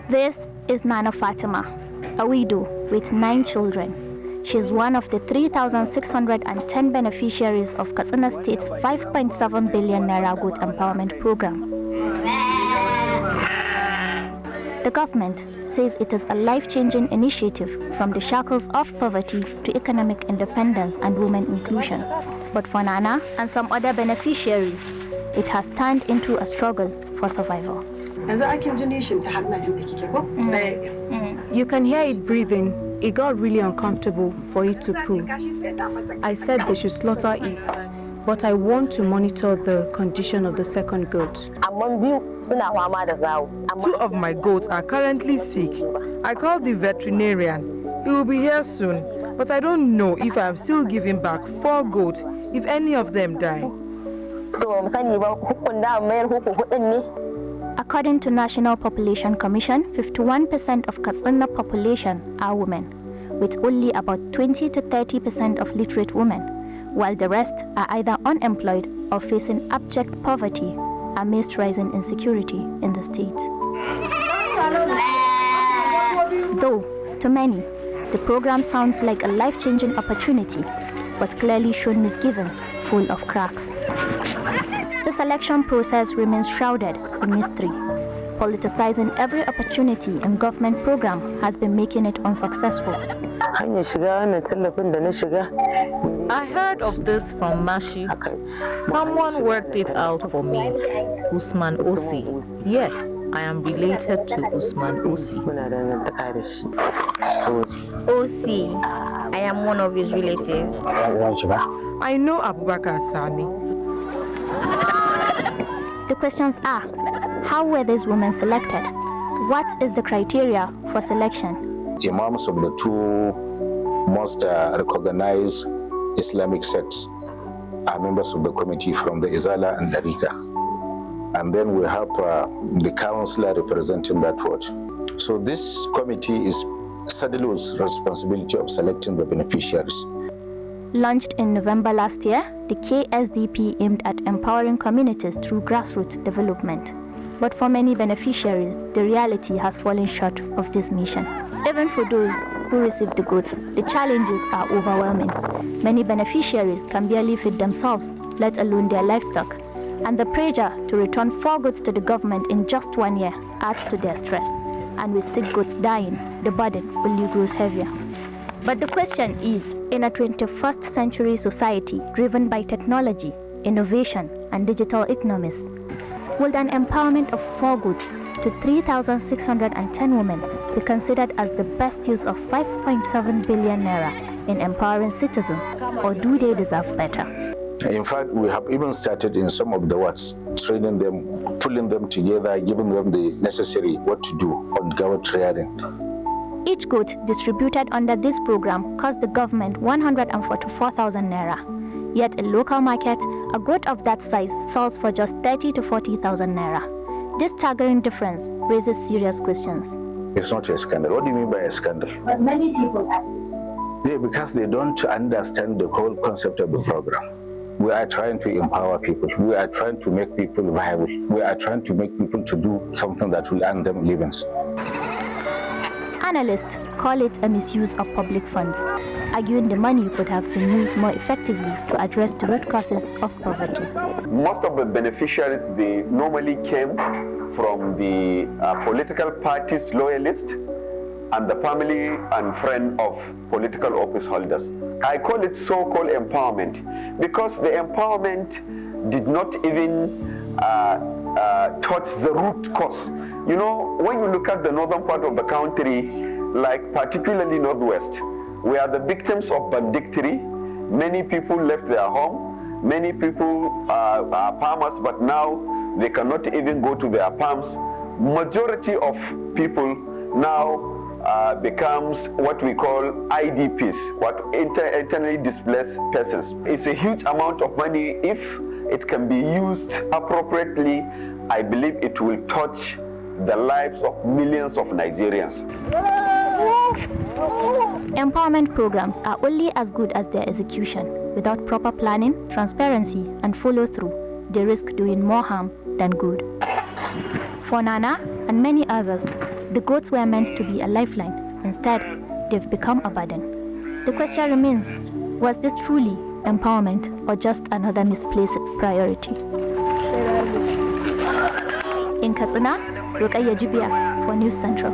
This is Nana Fatima, a widow with 9 children. She is one of the 3,610 beneficiaries of Katsina State's 5.7 billion naira goat empowerment program. The government says it is a life-changing initiative from the shackles of poverty to economic independence and women inclusion. But for Nana and some other beneficiaries, it has turned into a struggle for survival. You can hear it breathing. It got really uncomfortable for it to poo. I said they should slaughter it, but I want to monitor the condition of the second goat. 2 of my goats are currently sick. I called the veterinarian. He will be here soon, but I don't know if I am still giving back 4 goats if any of them die. According to National Population Commission, 51% of Katsina population are women, with only about 20 to 30% of literate women, while the rest are either unemployed or facing abject poverty amidst rising insecurity in the state. Though, to many, the program sounds like a life-changing opportunity, but clearly shown misgivings full of cracks. The selection process remains shrouded in mystery. Politicizing every opportunity in government program has been making it unsuccessful. I heard of this from Mashi. Someone worked it out for me. Usman Osi. Yes, I am related to Usman Osi. Osi, I am one of his relatives. I know Abubakar Sani. The questions are, how were these women selected? What is the criteria for selection? Imams of the 2 most recognized Islamic sects are members of the committee from the Izala and Darika. And then we have the councillor representing that ward. So this committee is saddled with responsibility of selecting the beneficiaries. Launched in November last year, the KSDP aimed at empowering communities through grassroots development. But for many beneficiaries, the reality has fallen short of this mission. Even for those who receive the goods, the challenges are overwhelming. Many beneficiaries can barely feed themselves, let alone their livestock. And the pressure to return 4 goods to the government in just 1 year adds to their stress. And with sick goods dying, the burden only grows heavier. But the question is, in a 21st century society driven by technology, innovation, and digital economies, will an empowerment of 4 goods to 3,610 women be considered as the best use of 5.7 billion naira in empowering citizens, or do they deserve better? In fact, we have even started in some of the wards, training them, pulling them together, giving them the necessary what to do on goat rearing. Each goat distributed under this program cost the government 144,000 naira. Yet in local market, a goat of that size sells for just 30 to 40,000 naira. This staggering difference raises serious questions. It's not a scandal. What do you mean by a scandal? But many people actually. Yeah, because they don't understand the whole concept of the program. We are trying to empower people. We are trying to make people viable. We are trying to make people to do something that will earn them livings. Analysts call it a misuse of public funds, arguing the money could have been used more effectively to address the root causes of poverty. Most of the beneficiaries, they normally came from the political parties loyalists and the family and friend of political office holders. I call it so-called empowerment because the empowerment did not even touch the root cause. You know, when you look at the northern part of the country, like particularly northwest, we are the victims of banditry. Many people left their home. Many people are farmers, but now they cannot even go to their farms. Majority of people now becomes what we call IDPs, what internally displaced persons. It's a huge amount of money. If it can be used appropriately, I believe it will touch the lives of millions of Nigerians. Empowerment programs are only as good as their execution. without proper planning, transparency, and follow-through, they risk doing more harm than good. For Nana and many others, the goats were meant to be a lifeline. Instead, they've become a burden. The question remains, was this truly empowerment or just another misplaced priority? In Katsina, Rukayyah, Jibia for News Central.